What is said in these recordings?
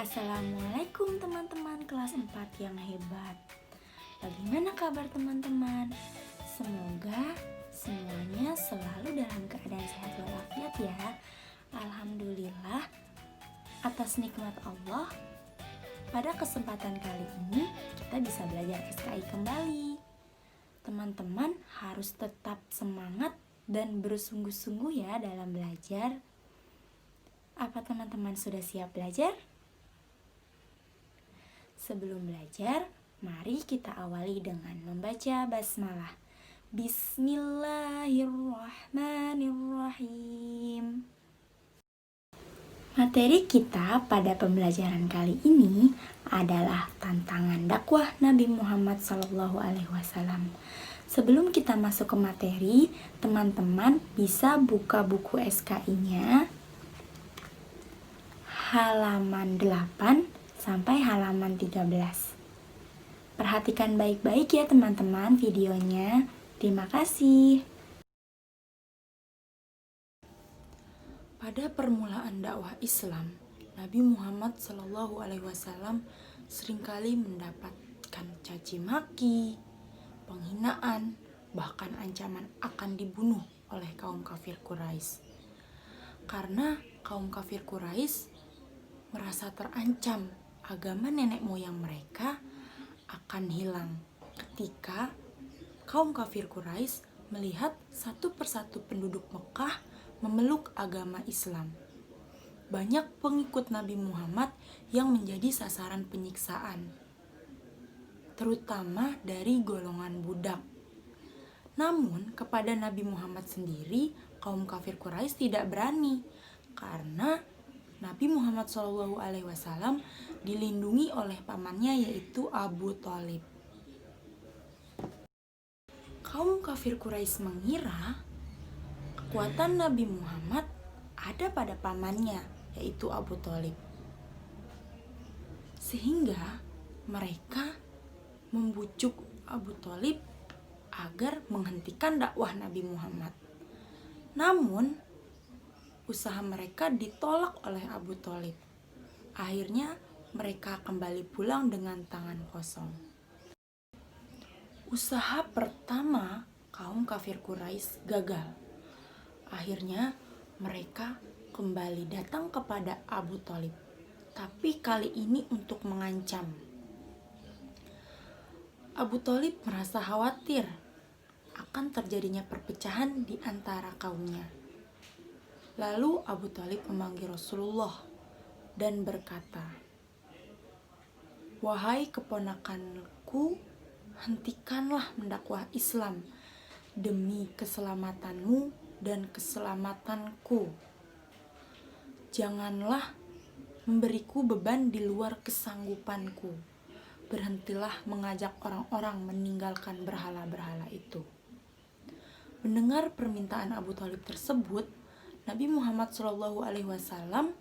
Assalamualaikum teman-teman kelas 4 yang hebat. Bagaimana kabar teman-teman? Semoga semuanya selalu dalam keadaan sehat walafiat ya. Alhamdulillah atas nikmat Allah. Pada kesempatan kali ini kita bisa belajar SKI kembali. Teman-teman harus tetap semangat dan bersungguh-sungguh ya dalam belajar. Apa teman-teman sudah siap belajar? Sebelum belajar, mari kita awali dengan membaca basmalah. Bismillahirrahmanirrahim. Materi kita pada pembelajaran kali ini adalah tantangan dakwah Nabi Muhammad SAW. Sebelum kita masuk ke materi, teman-teman bisa buka buku SKI-nya halaman 8 sampai halaman 13. Perhatikan baik-baik ya teman-teman videonya. Terima kasih. Pada permulaan dakwah Islam, Nabi Muhammad SAW seringkali mendapatkan caci maki, penghinaan, bahkan ancaman akan dibunuh oleh kaum kafir Quraisy. Karena kaum kafir Quraisy merasa terancam agama nenek moyang mereka akan hilang ketika kaum kafir Quraisy melihat satu persatu penduduk Mekah memeluk agama Islam. Banyak pengikut Nabi Muhammad yang menjadi sasaran penyiksaan, terutama dari golongan budak. Namun kepada Nabi Muhammad sendiri, kaum kafir Quraisy tidak berani karena Nabi Muhammad SAW dilindungi oleh pamannya yaitu Abu Thalib. Kaum kafir Quraisy mengira kekuatan Nabi Muhammad ada pada pamannya yaitu Abu Thalib. Sehingga mereka membujuk Abu Thalib agar menghentikan dakwah Nabi Muhammad. Namun usaha mereka ditolak oleh Abu Thalib. Akhirnya mereka kembali pulang dengan tangan kosong. Usaha pertama kaum kafir Quraisy gagal. Akhirnya mereka kembali datang kepada Abu Thalib, tapi kali ini untuk mengancam. Abu Thalib merasa khawatir akan terjadinya perpecahan di antara kaumnya. Lalu Abu Thalib memanggil Rasulullah dan berkata, "Wahai keponakanku, hentikanlah mendakwah Islam demi keselamatanmu dan keselamatanku. Janganlah memberiku beban di luar kesanggupanku. Berhentilah mengajak orang-orang meninggalkan berhala-berhala itu." Mendengar permintaan Abu Thalib tersebut, Nabi Muhammad SAW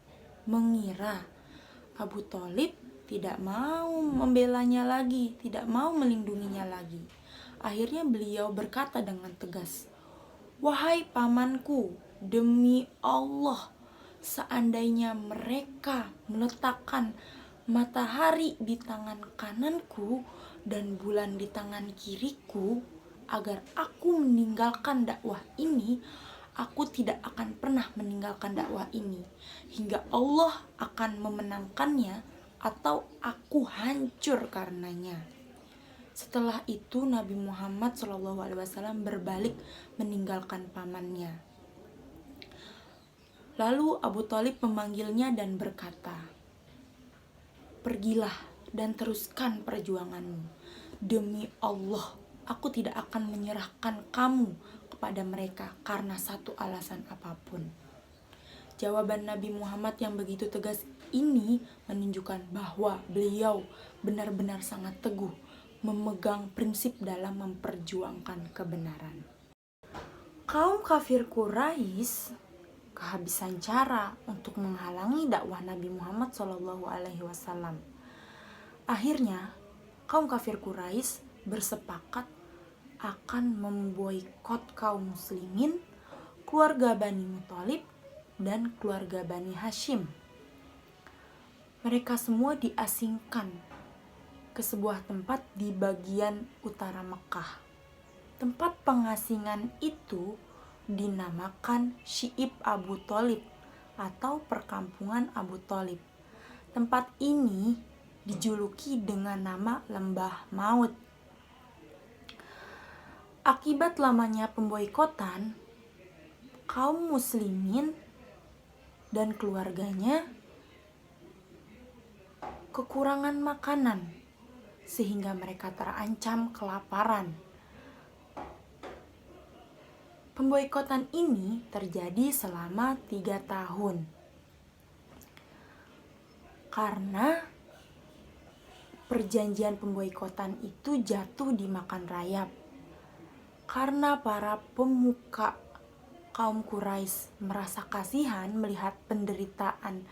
mengira Abu Thalib tidak mau membelanya lagi, tidak mau melindunginya lagi. Akhirnya beliau berkata dengan tegas, "Wahai pamanku, demi Allah, seandainya mereka meletakkan matahari di tangan kananku dan bulan di tangan kiriku agar aku meninggalkan dakwah ini, aku tidak akan pernah meninggalkan dakwah ini hingga Allah akan memenangkannya atau aku hancur karenanya." Setelah itu Nabi Muhammad SAW berbalik meninggalkan pamannya. Lalu Abu Thalib memanggilnya dan berkata, "Pergilah dan teruskan perjuanganmu. Demi Allah, aku tidak akan menyerahkan kamu kepada mereka karena satu alasan apapun." Jawaban Nabi Muhammad yang begitu tegas ini menunjukkan bahwa beliau benar-benar sangat teguh memegang prinsip dalam memperjuangkan kebenaran. Kaum kafir Quraisy kehabisan cara untuk menghalangi dakwah Nabi Muhammad SAW. Akhirnya kaum kafir Quraisy bersepakat akan memboikot kaum muslimin, keluarga Bani Muthalib, dan keluarga Bani Hashim. Mereka semua diasingkan ke sebuah tempat di bagian utara Mekah. Tempat pengasingan itu dinamakan Syi'ib Abu Thalib atau perkampungan Abu Thalib. Tempat ini dijuluki dengan nama Lembah Maut. Akibat lamanya pemboikotan, kaum muslimin dan keluarganya kekurangan makanan sehingga mereka terancam kelaparan. Pemboikotan ini terjadi selama 3 tahun. Karena perjanjian pemboikotan itu jatuh dimakan rayap. Karena para pemuka kaum Quraisy merasa kasihan melihat penderitaan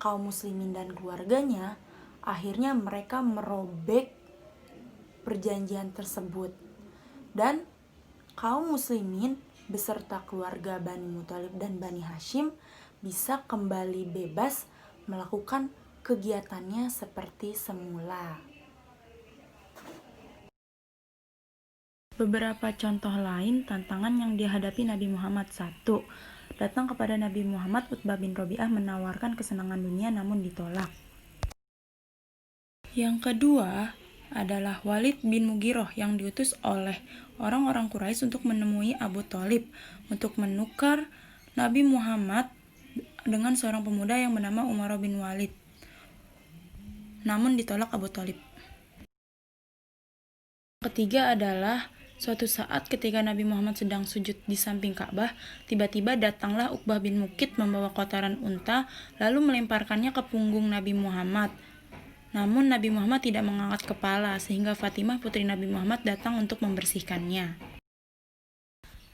kaum muslimin dan keluarganya, akhirnya mereka merobek perjanjian tersebut. Dan kaum muslimin beserta keluarga Bani Muthalib dan Bani Hashim bisa kembali bebas melakukan kegiatannya seperti semula. Beberapa contoh lain tantangan yang dihadapi Nabi Muhammad. 1. Datang kepada Nabi Muhammad Utbah bin Rabi'ah menawarkan kesenangan dunia namun ditolak. Yang kedua adalah Walid bin Mughirah yang diutus oleh orang-orang Quraisy untuk menemui Abu Thalib untuk menukar Nabi Muhammad dengan seorang pemuda yang bernama Umar bin Walid. Namun ditolak Abu Thalib. Ketiga adalah suatu saat ketika Nabi Muhammad sedang sujud di samping Ka'bah, tiba-tiba datanglah Uqbah bin Muqit membawa kotoran unta lalu melemparkannya ke punggung Nabi Muhammad. Namun Nabi Muhammad tidak mengangkat kepala sehingga Fatimah putri Nabi Muhammad datang untuk membersihkannya.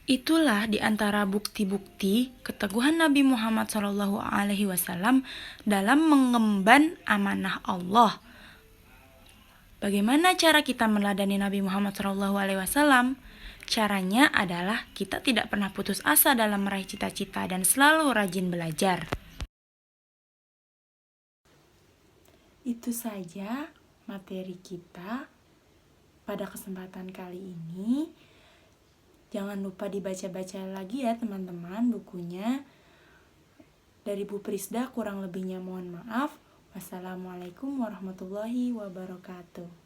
Itulah di antara bukti-bukti keteguhan Nabi Muhammad SAW dalam mengemban amanah Allah. Bagaimana cara kita meneladani Nabi Muhammad SAW? Caranya adalah kita tidak pernah putus asa dalam meraih cita-cita dan selalu rajin belajar. Itu saja materi kita pada kesempatan kali ini. Jangan lupa dibaca-baca lagi ya teman-teman bukunya. Dari Bu Prisda, kurang lebihnya mohon maaf. Wassalamualaikum warahmatullahi wabarakatuh.